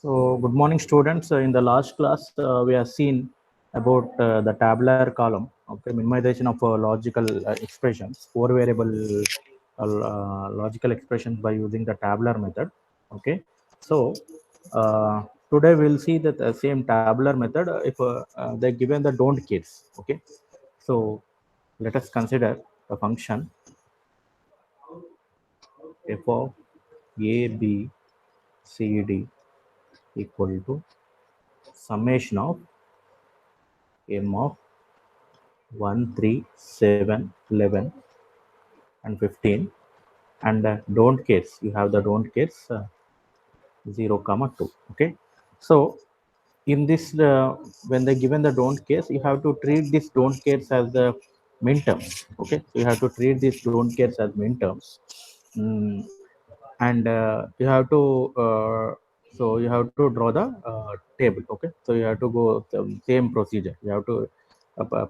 So, good morning, students. In the last class, we have seen about the tabular column, okay, minimization of logical expressions, four variable logical expressions by using the tabular method. Okay, so today we'll see that the same tabular method if they're given the don't case. Okay, so let us consider the function f of a, b, c, d equal to summation of m of 1, 3, 7, 11, and 15. And don't case, you have the don't case 0, comma 2. Okay. So in this, when they given the don't case, you have to treat this don't case as the min terms. Okay. So you have to treat this don't case as min terms. And you have to draw the table. Okay, so you have to go the same procedure, you have to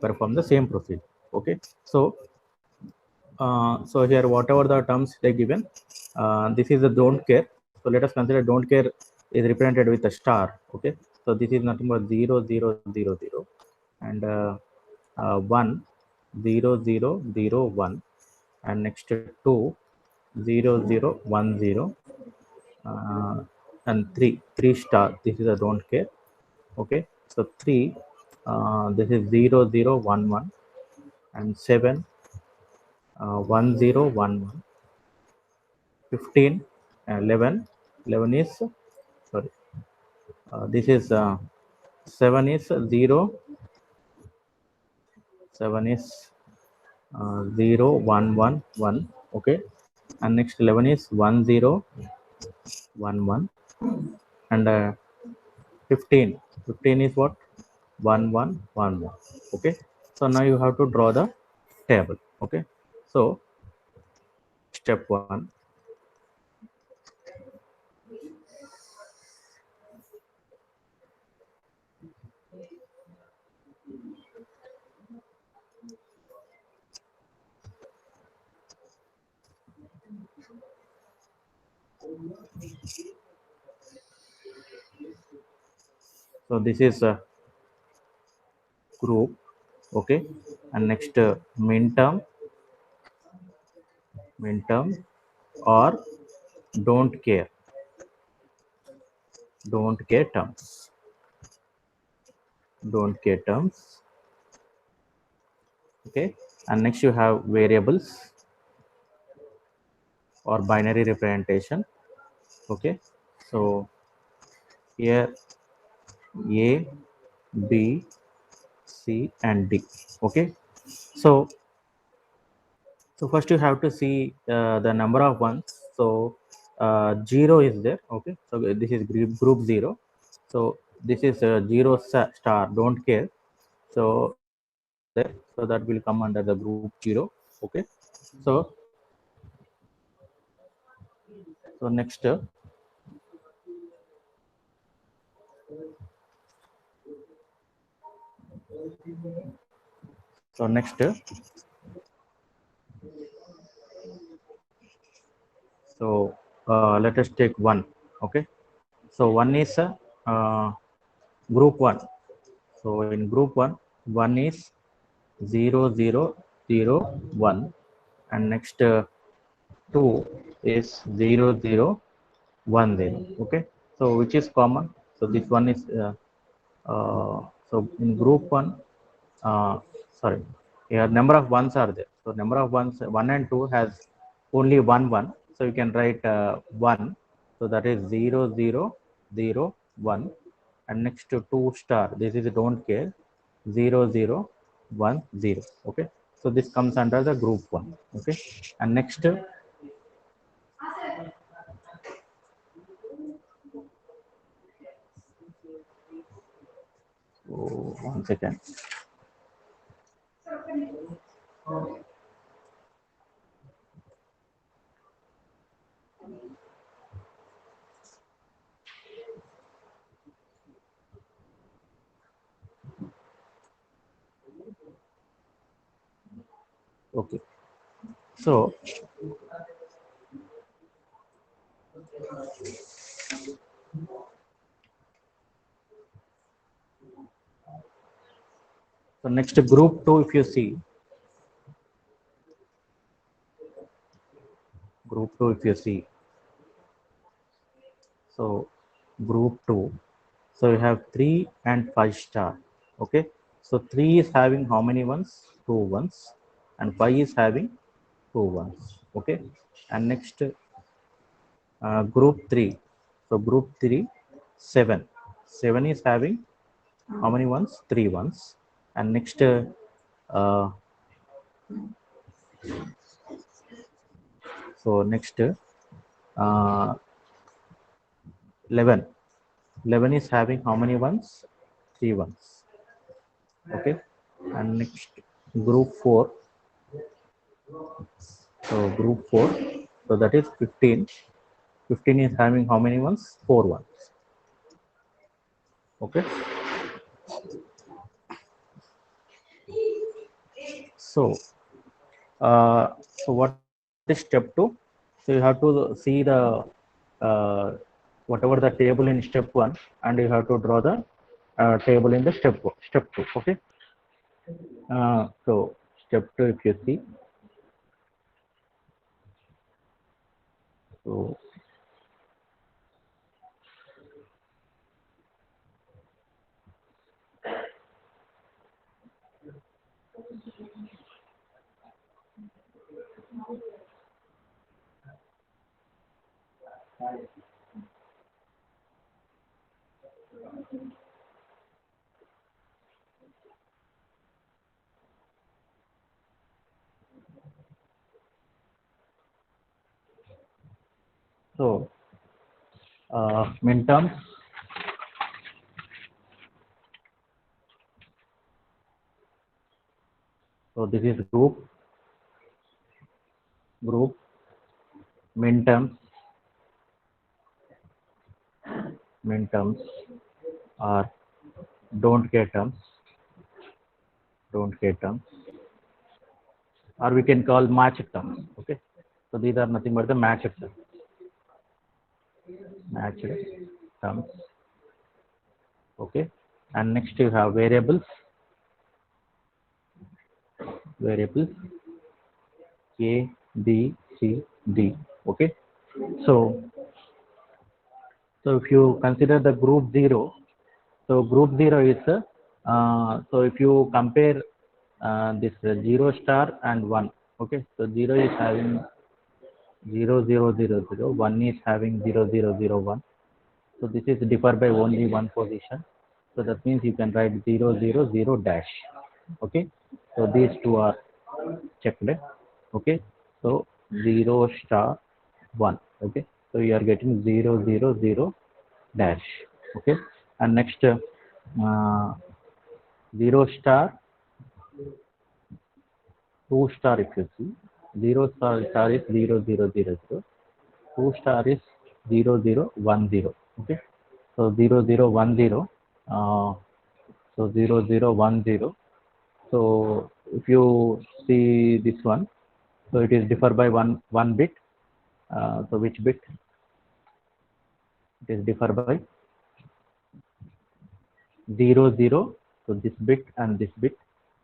perform the same procedure. Okay, so so here whatever the terms they given, this is the don't care. So let us consider don't care is represented with a star. Okay, so this is nothing but 0 0 0 0 and 1 0 0 0 1, and next 2 0 0 1 0, and 3 star, this is a don't care. Okay, so 3 this is 0 0 1 1, and 7 1 0 1 1, 15 11 11 is sorry, this is 7 is 0 7 is 0 1 1 1. Okay, and next 11 is 1 0 1 1, and 15 is what, 1 1 1 1. Okay, so now you have to draw the table. Okay, so step 1, so this is a group. Okay, and next min term or don't care terms, don't care terms. Okay, and next you have variables or binary representation. Okay, so here a, b, c, and d. Okay, so first you have to see the number of ones. So 0 is there. Okay, so this is group 0. So this is 0 star don't care. So there, so that will come under the group 0. Okay, so next so let us take one. Okay, so one is uh, group 1. So in group 1, 1 is 0 0 0 1, and next 2 is 0 0 1 0. Okay, so which is common? So this one is so in group 1, uh, sorry, here number of ones are there. So number of ones 1 and 2 has only one 1. So you can write 1. So that is 0 0 0 1, and next to 2 star, this is don't care, 0 0 1 0. Okay, so this comes under the group 1. Okay, and next oh, 1 second. Okay, so So next group 2, if you see group 2, if you see, so group 2, so you have 3 and 5 star. Okay, so 3 is having how many ones? 2 ones, and 5 is having 2 ones. Okay, and next group 3, so group 3, 7. 7 is having how many ones? 3 ones, and next uh, so next 11. 11 is having how many ones? 3 ones. Okay, and next group 4, so group 4, so that is 15. 15 is having how many ones? 4 ones. Okay, so so what is step 2? So you have to see the uh, whatever the table in step 1, and you have to draw the table in the step 2. Okay, so step 2, if you see, so so midterms, so this is group midterms are don't care terms, or we can call match terms. Okay, so these are nothing but the match terms. Okay, and next you have variables A, B, C, D. Okay, so if you consider the group 0, so group 0 is so if you compare this 0 star and 1. Okay, so 0 is having 0 0 0 0, 1 is having 0 0 0 1. So this is differ by only one position. So that means you can write 0 0 0 dash. Okay, so these two are checked. Okay, so 0 star 1. Okay, so you are getting 0 0 0 dash. Okay, and next 0 star 2 star, if you see, 0 star is 0 0 0 0, 2 star is 0 0 1 0. Okay, so 0 0 1 0, so 0 0 1 0. So if you see this one, so it is differ by one bit. So which bit? It is differ by 0 0. So this bit and this bit.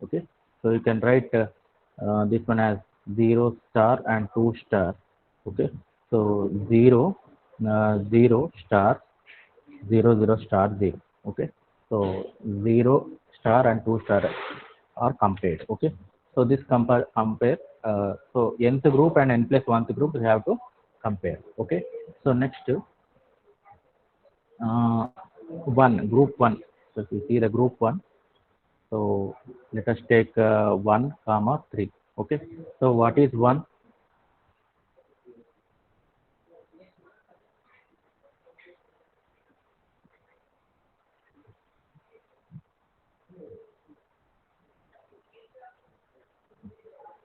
Okay, so you can write this one as 0 star and 2 star. Okay, so 0 0 star 0 0 star 0. Okay, so 0 star and 2 star are compared. Okay, so this compare so nth group and n plus 1th group we have to compare. Okay, so next 1 group 1. So if you see the group 1, so let us take 1 comma 3. Okay, so what is 1?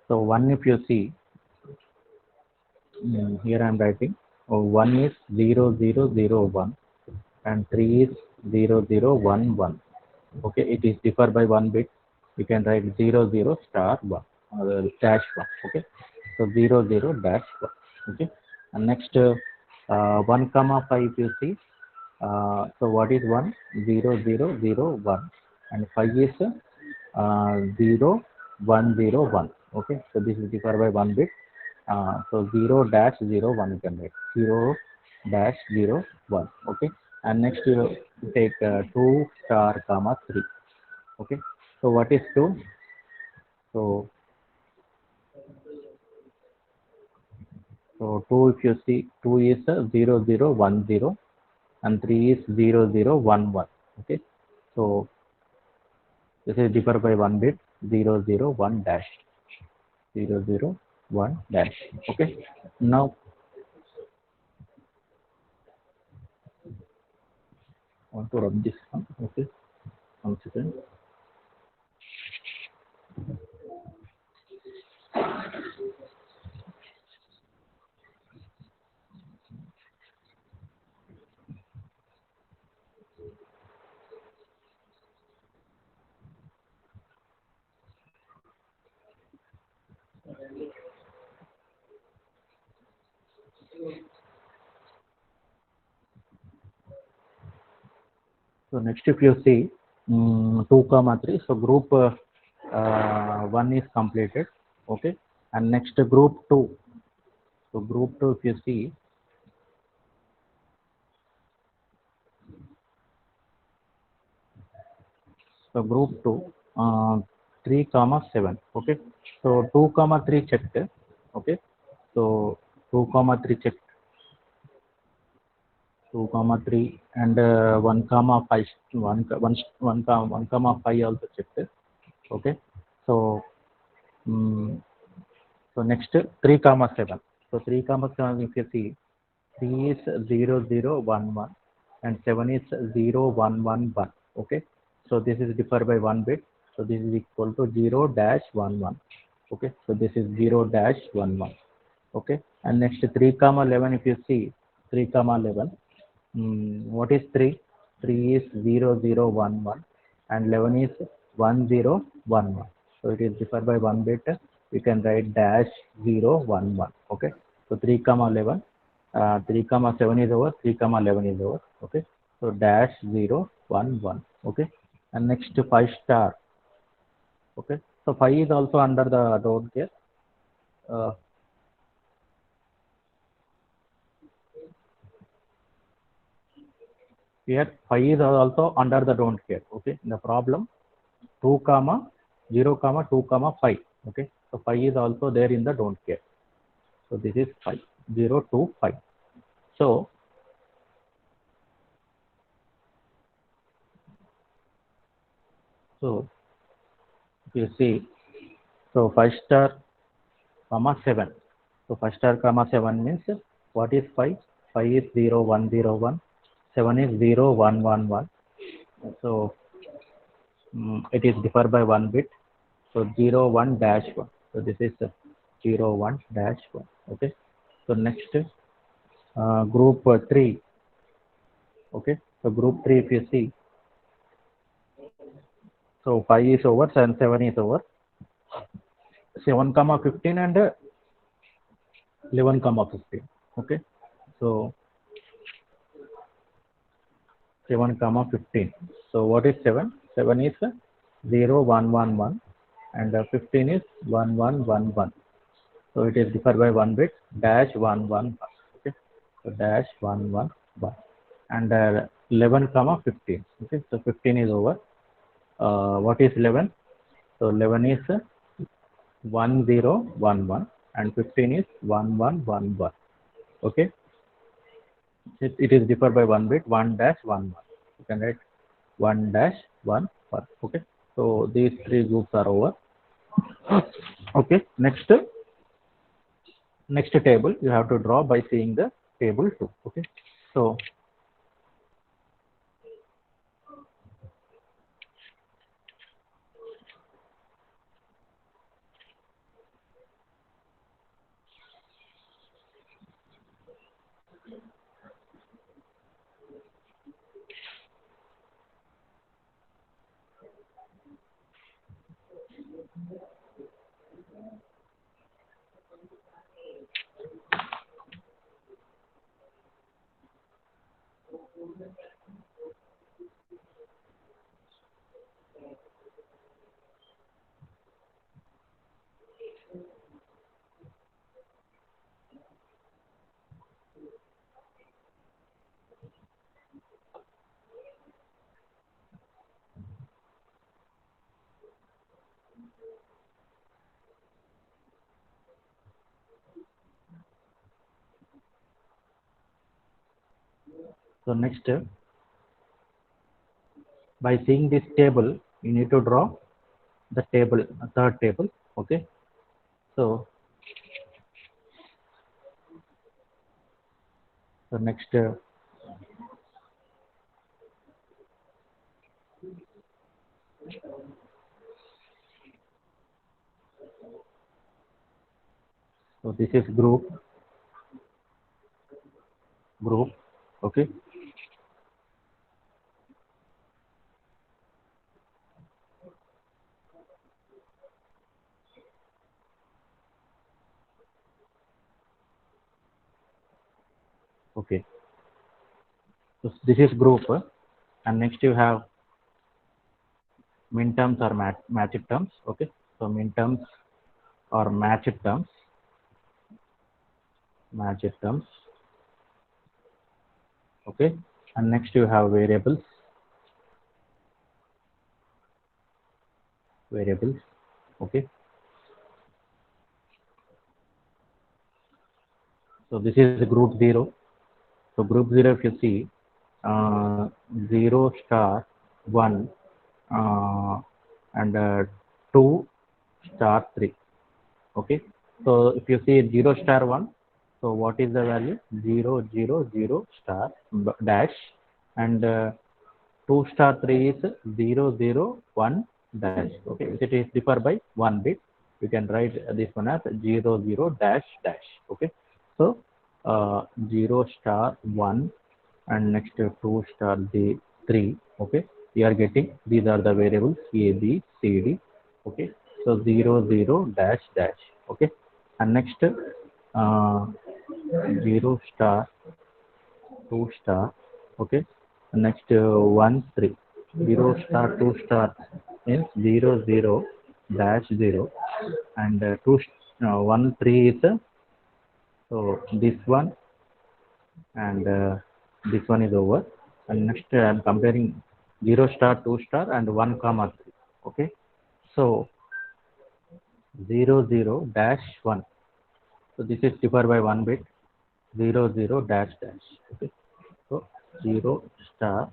So 1, if you see, here I am writing 1 is 0 0 0 1, and 3 is 0 0 1 1. Okay, it is differ by one bit. You can write 0 0 star 1 dash 1. Okay, so 0 0 dash 1. Okay, and next 1 comma 5, you see, so what is 1? 0 0 0 1, and 5 is 0 1 0 1. Okay, so this is differ by one bit. So 0 dash 0 1 you can write 0 dash 0 1. Okay, and next you take 2 star comma 3. Okay, so what is 2? So 2, if you see, 2 is 0 0 1 0 and 3 is 0 0 1 1. Okay, so this is differ by one bit, 0 0 1 dash 0 0 1 dash. Okay, now I want to rub this one. Okay, one second. So next, if you see 2 comma 3, so group 1 is completed. Okay, and next group 2. So group 2, if you see, so group 2 3 comma 7. Okay, so 2 comma 3 checked. Okay, so 2 comma 3 checked, 2 comma 3 and 1 comma 5, 1 comma 5 also checked. Okay, so um, so next 3 comma 7. So 3 comma 7, if you see, 3 is 0 0 1 1 and 7 is 0 1 1 1. Okay, so this is differ by one bit, so this is equal to 0 dash 1 1. Okay, so this is 0 dash 1 1. Okay, and next 3 comma 11, if you see, 3 comma 11, what is 3? 3 is 0 0 1 1 and 11 is 1 0 1 1. So it is differ by one bit. You can write dash 0 1 1. Okay, so 3 comma 11, 3 comma 7 is over, 3 comma 11 is over. Okay, so dash 0 1 1. Okay, and next 5 star. Okay, so 5 is also under the don't care. Uh, Here 5 is also under the don't care. Okay, the problem 2 comma 0 comma 2 comma 5. Okay, so 5 is also there in the don't care. So this is 5 0 2 5. So so if you see, so 5 star comma 7. So 5 star comma 7 means what is 5? 5 is 0 1 0 1. 7 is 0 1 1 1. So it is differ by one bit. So 0 1 dash 1. So this is 0 1 dash 1. Okay, so next group 3. Okay, so group 3, if you see, so 5 is over and 7 is over. 7 comma 15 and 11 comma 15. Okay, so 7 comma 15. So what is 7? 7 is 0 1 1 1 and 15 is 1 1 1 1. So it is differ by one bit, dash 1 1 1. Okay, so dash 1 1 1 and 11 comma 15. Okay, so 15 is over. What is 11? So 11 is 1 0 1 1 and 15 is 1 1 1 1. Okay, it is differ by one bit, 1 dash 1 1. You can write 1 dash 1 1. Okay, so these three groups are over. Okay, next table you have to draw by seeing the table 2. Okay, so So next, by seeing this table, you need to draw the table, a third table. Okay. So next, so this is group. Okay. Okay. So this is group, and next you have min terms or matched terms. Okay. So min terms or matched terms. Okay. And next you have variables. Okay. So this is group 0. So group 0, if you see, 0 star 1 and 2 star 3. Okay. So if you see 0 star 1, so what is the value? 0 0 0 star dash, and 2 star 3 is 0 0 1 dash. Okay. If it is differ by 1 bit, you can write this one as 0 0 dash dash. Okay. So 0 star 1 and next 2 star 3. Okay. We are getting, these are the variables A, B, C, D. Okay. So 0 0 dash dash. Okay. And next 0 star 2 star. Okay. And next 1 3. 0 star 2 star means 0 0 dash 0, and 1 3 is so this one, and this one is over. And next I am comparing 0 star 2 star and 1 comma 3. Okay. So 0 0 dash 1. So this is differ by 1 bit. 0 0 dash dash. Okay. So 0 star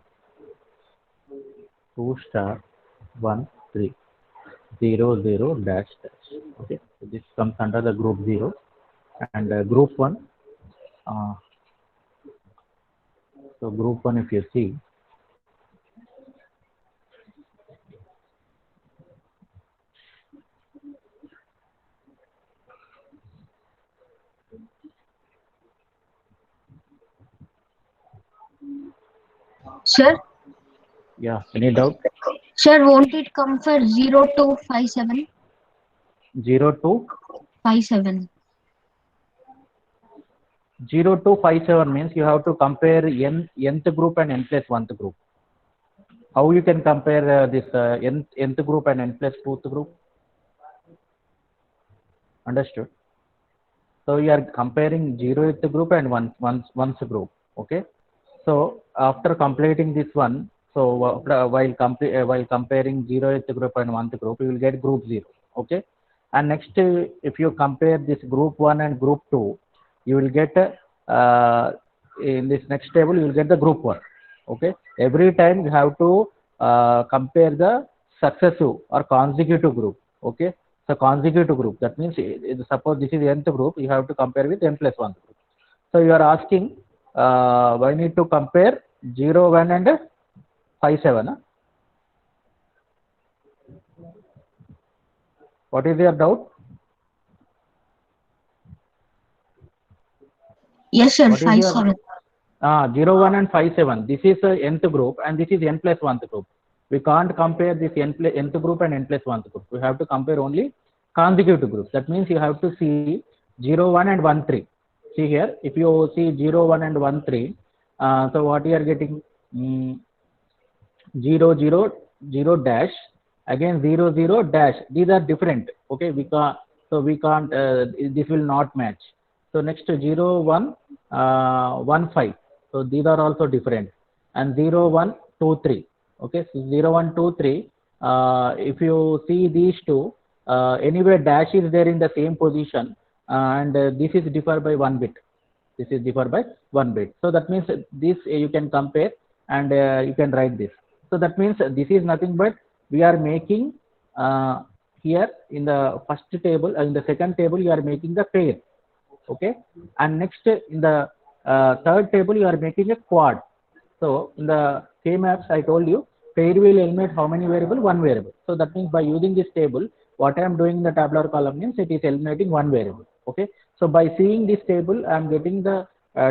2 star 1 3. 0 0 dash dash. Okay. So this comes under the group 0, and group 1. So group 1, if you see, Sir, yeah, any doubt? sir, won't it come for 0 to 57? 0 to 57. 0 to 57 means you have to compare nth group and n plus 1th group. How you can compare this nth group and n plus 2th group? Understood? So you are comparing 0th group and 1st group. Okay. So after completing this one, so while comparing 0th group and 1st group, you will get group 0. Okay. And next, if you compare this group 1 and group 2, you will get in this next table you will get the group 1. Okay. Every time you have to compare the successive or consecutive group. Okay. So consecutive group, that means suppose this is nth group, you have to compare with n plus 1 group. So you are asking why need to compare 0 1 and 5 7. Huh? What is your doubt? Yes, sir, What is 5 your 7. 0 1 and 5 7? This is nth group and this is n plus 1th group. We can't compare this nth group and n plus 1th group. We have to compare only consecutive groups. That means you have to see 0 1 and 1 3. See here, if you see 0 1 and 1 3, so what you are getting? 0 0 0 dash, again 0 0 dash. These are different. Okay, we can't this will not match. So next 0 1 1 5. So these are also different, and 0 1 2 3. Okay, so 0 1 2 3. If you see these two, anyway dash is there in the same position, and this is differ by 1 bit. This is differ by 1 bit. So that means this you can compare and you can write this. So that means this is nothing but we are making here in the first table, in the second table you are making the pair, okay, and next in the third table you are making a quad. So in the K-maps I told you pair will eliminate how many variable? One variable. So that means by using this table, what I am doing in the tabular column means it is eliminating one variable. Okay. So by seeing this table, I am getting the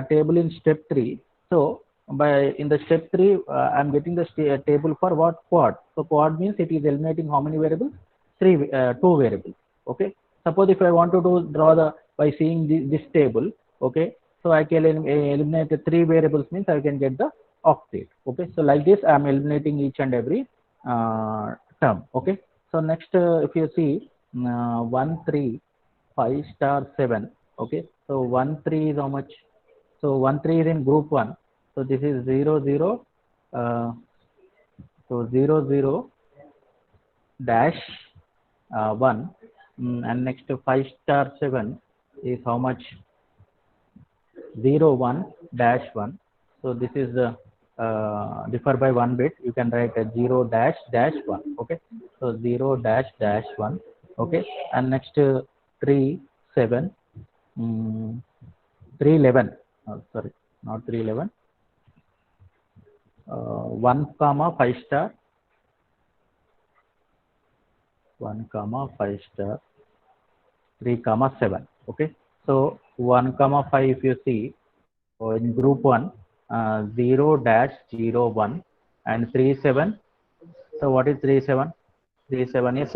table in step 3. So by in the step 3, I am getting the table for what? Quad. So quad means it is eliminating how many variables? Two variables. Okay. Suppose if I want to draw the by seeing this table, okay. So I can eliminate the 3 variables means I can get the octet. Okay. So like this, I am eliminating each and every term. Okay. So next, if you see 1 3 5 star 7. Okay. So 1 3 is how much? So 1 3 is in group 1. So this is 0 0. So 0 0 dash 1. And next 5 star 7 is how much? 0 1 dash 1. So this is differ by 1 bit. You can write a 0 dash dash 1. Okay. So 0 dash dash 1. Okay. And next 3 7 311. Sorry, not 311. 1 comma 5 star. 1 comma 5 star. 3 comma 7. Okay. So 1 comma 5 if you see, so in group 1 0 dash 0 1 and 3 7. So what is 3 7? 3 7 is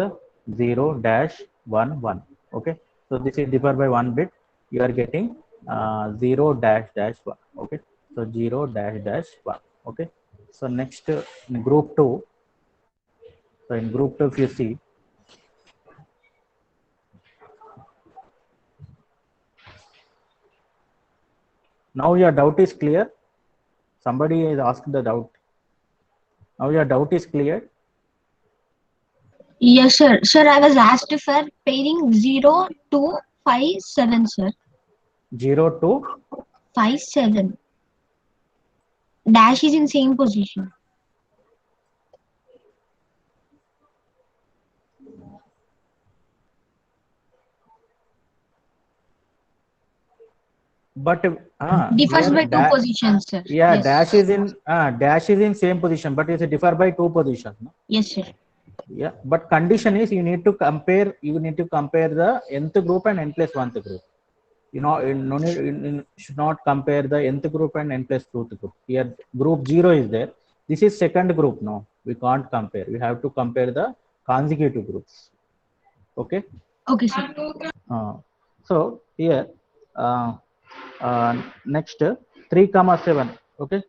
0 dash 1 1. Okay. So this is differ by 1 bit. You are getting 0 dash dash 1. Okay. So 0 dash dash 1. Okay. So next in group 2. So in group 2 if you see, now your doubt is clear. Somebody has asked the doubt. Now your doubt is clear. Yes, sir. Sir, I was asked for pairing 0 to 5 7, sir. 0 to 5 7. Dash is in same position. but Differs here by two positions, sir. yeah, Yes. dash is in same position, but it's a differ by 2 positions. No? Yes, sir. Yeah, but condition is you need to compare the nth group and n plus 1th group. You know, no need, should not compare the nth group and n plus 2th group. Here group 0 is there. This is second group. No, we can't compare. We have to compare the consecutive groups. Okay. Okay, sir. So here next 3 comma 7. Okay.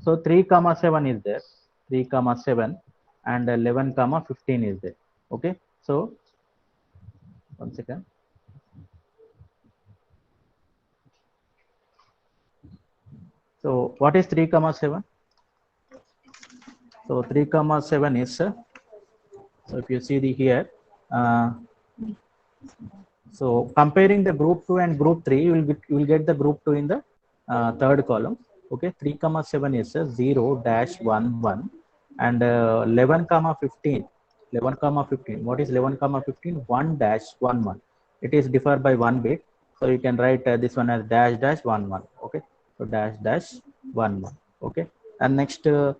So 3 comma 7 is there. 3 comma 7 and 11 comma 15 is there. Okay. So 1 second. So what is 3 comma 7? So 3 comma 7 is so if you see the here so comparing the group 2 and group 3, you will get the group 2 in the third column. Okay. 3 comma 7 is 0 dash 1 1 and 11 comma 15. 11 comma 15. What is 11 comma 15? 1 dash 1 1. It is differ by 1 bit. So you can write this one as dash dash 1 1. Okay. So dash dash 1 1. Okay. And next 3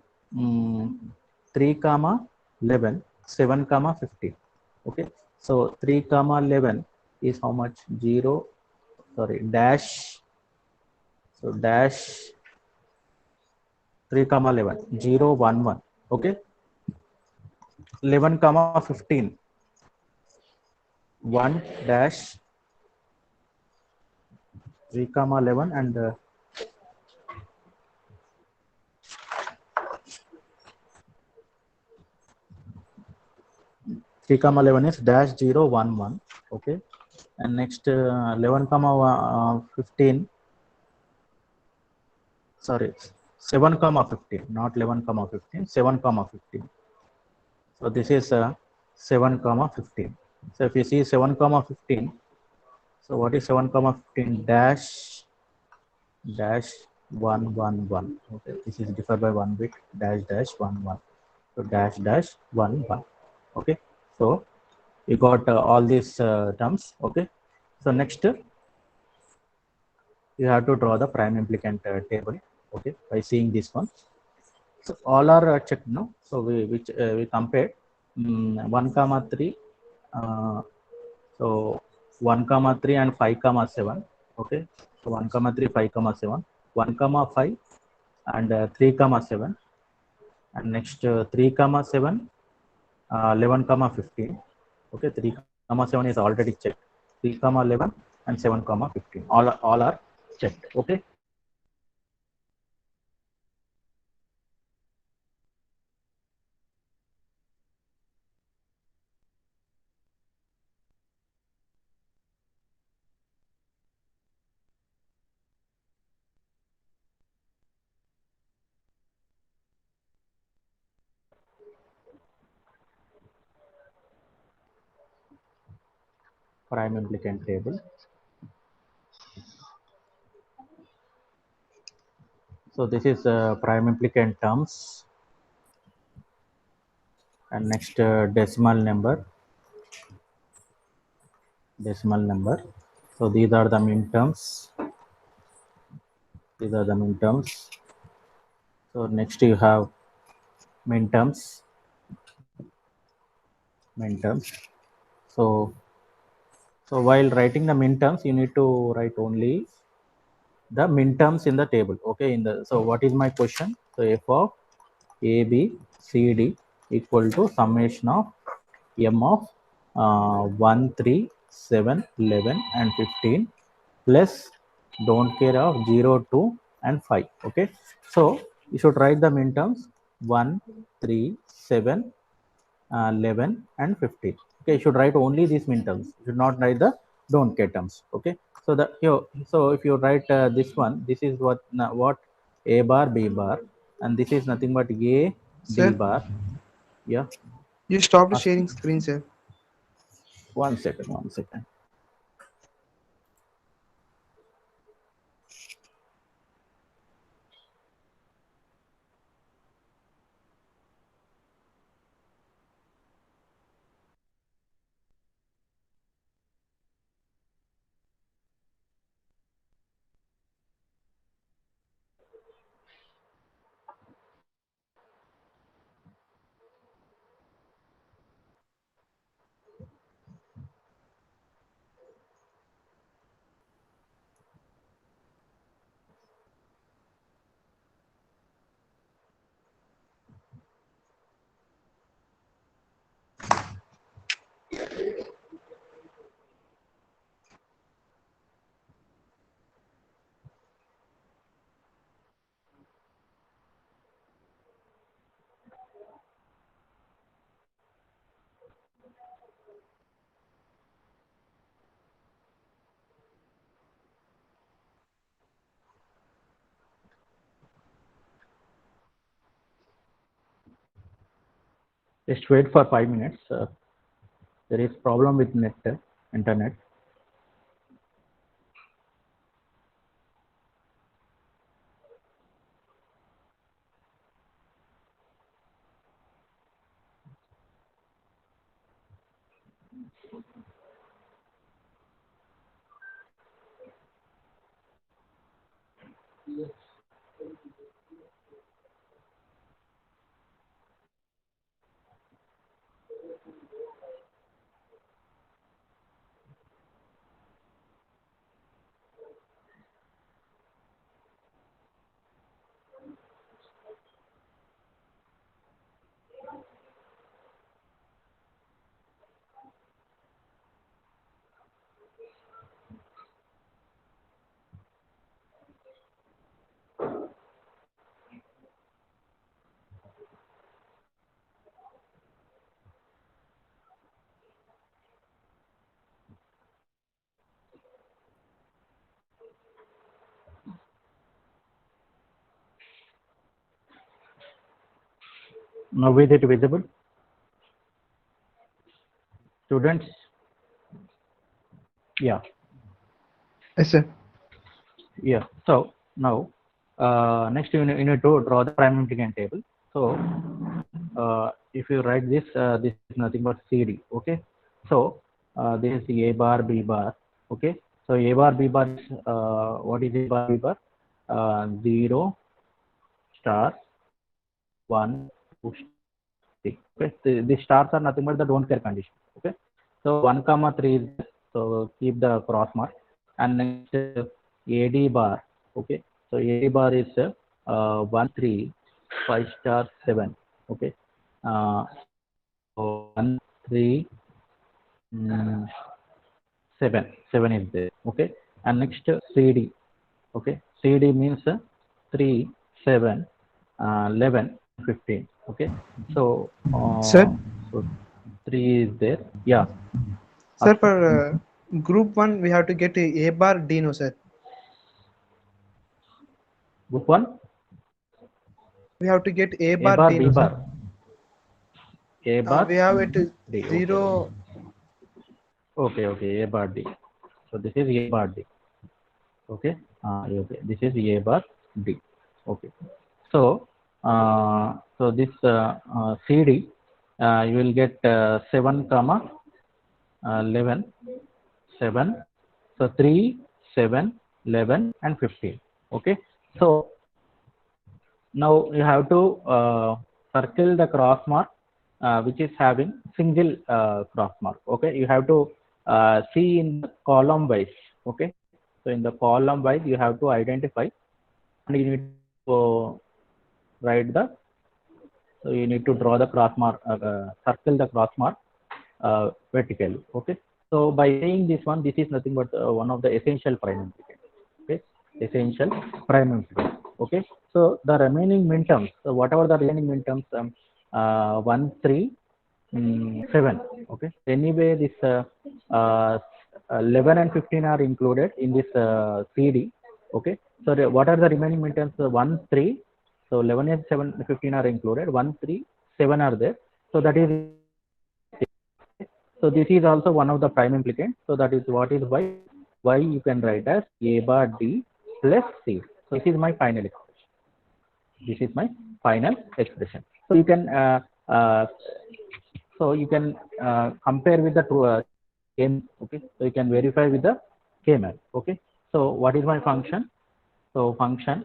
comma 11, 7 comma 15. Okay. So 3 comma 11 is how much? 0, sorry, dash. So dash 3 comma 11, 0 1 1. Okay. 11 comma 15, 1 dash 3 comma 11 and 3 comma 11 is dash 0 1 1. Okay. And next 11 comma 15, sorry, 7 comma 15, not 11 comma 15, 7 comma 15. So this is 7 comma 15. So if you see 7 comma 15, so what is 7 comma 15? Dash dash 111. Okay, this is differed by 1 bit, dash dash 11. So dash dash 11. Okay, so you got all these terms. Okay, so next you have to draw the prime implicant table. Okay, by seeing this one. So all are checked now. So we compared 1 comma 3. So 1 comma 3 and 5 comma 7. Okay, so 1 comma 3, 5 comma 7, 1 comma 5 and 3 comma 7, and next 3 comma 7, 11 comma 15. Okay, 3 comma 7 is already checked. 3 comma 11 and 7 comma 15, all are checked. Okay, prime implicant table. So this is prime implicant terms, and next decimal number. So these are the min terms. These are the min terms. So next you have min terms. Min terms. So while writing the min terms, you need to write only the min terms in the table. Okay, so what is my question? So f of a b c d equal to summation of m of 1 3 7 11 and 15 plus don't care of 0 2 and 5. Okay, so you should write the min terms 1 3 7 11 and 15. Okay, you should write only these min terms. You should not write the don't care terms. Okay, so so if you write this one, this is what a bar b bar, and this is nothing but a b Sir, bar. Yeah, you stopped ask. sharing screen, sir. 1 second, 1 second. Just wait for 5 minutes. There is problem with internet. Now is it visible, students? Yeah, Yes, sir. yeah. So Now, next you need to draw the prime implicant table. So, if you write this, this is nothing but CD. Okay. So, this is A bar, B bar. Okay. So, A bar, B bar is, what is A bar, B bar? 0, star, 1, 2, 3. Okay. The stars are nothing but the don't care condition. Okay. So, 1 comma 3 is there. So, keep the cross mark. And next, AD bar. Okay. So, AD bar is 1, 3, 5 star 7. Okay. Uh, so 1, 3, 7 is there. Okay. And next, CD. Okay. CD means 3, 7, 11, 15. Okay. So, Sir, so 3 is there. Yeah. sir, Akshay. for group one, we have to get a bar D, no, sir. Group 1, We have to get A A bar bar, D, B no, sir. bar. A bar, We have it D. Okay. zero. Okay. Okay. A bar D. So this is A bar D. Okay. Okay. This is A bar D. Okay. So, so this CD, you will get 7 comma 11, 7. So 3, 7, 11, and 15. Okay. So now you have to circle the cross mark which is having single cross mark. Okay. You have to see in the column wise. Okay. So in the column wise, you have to identify and you need to write the, so you need to draw the cross mark, circle the cross mark vertically. Okay. So by saying this one, this is nothing but one of the essential prime implicant. Okay. Essential prime implicant. Okay. So the remaining minterms, so whatever the remaining minterms, 1, 3, 7. Okay. Anyway, this uh, 11 and 15 are included in this CD. Okay. So what are the remaining minterms? 1, 3. So 11 and 7, 15 are included. 1, 3, 7 are there. So that is, so this is also one of the prime implicants. So that is what is why you can write as A bar D plus C. So this is my final expression. This is my final expression. So you can compare with the true K-map. Okay. So you can verify with the K-map. Okay. So what is my function? So function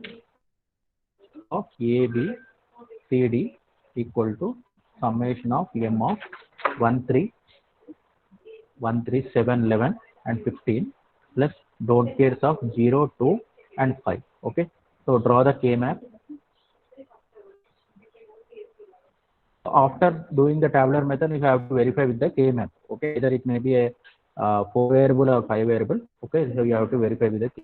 of A B C D equal to summation of M of 1 3 1 3 7 11 and 15 plus don't cares of 0 2 and 5. Okay. So draw the K map. After doing the tabular method, you have to verify with the K map. Okay. Either it may be a 4 variable or 5 variable. Okay. So you have to verify with the K.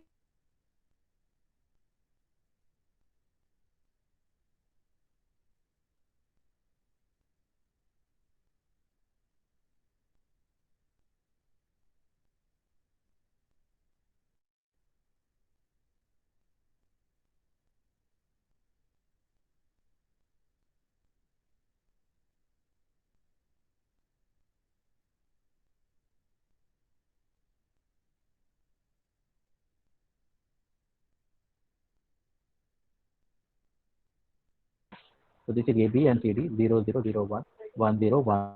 So this is AB and CD 0 0 0 1 1 0 1.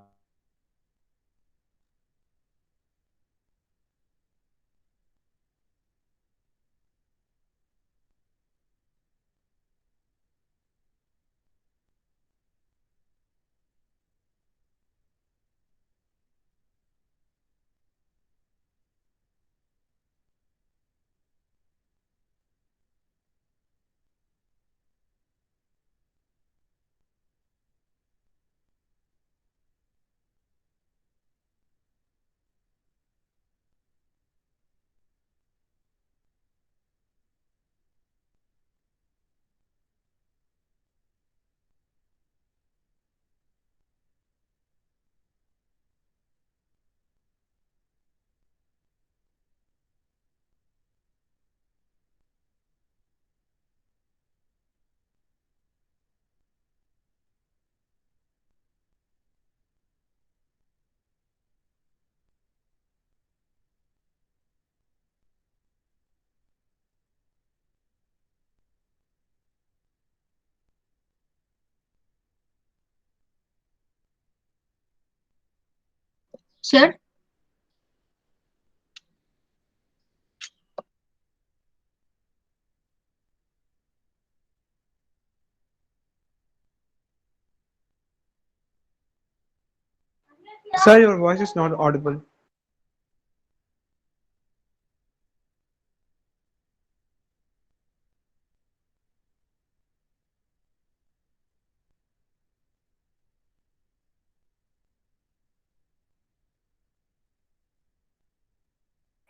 Sir, Sir, your voice is not audible.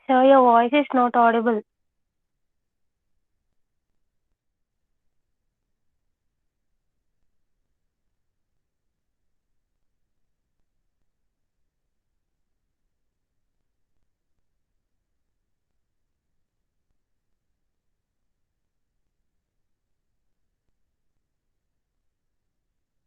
Sir, your voice is not audible.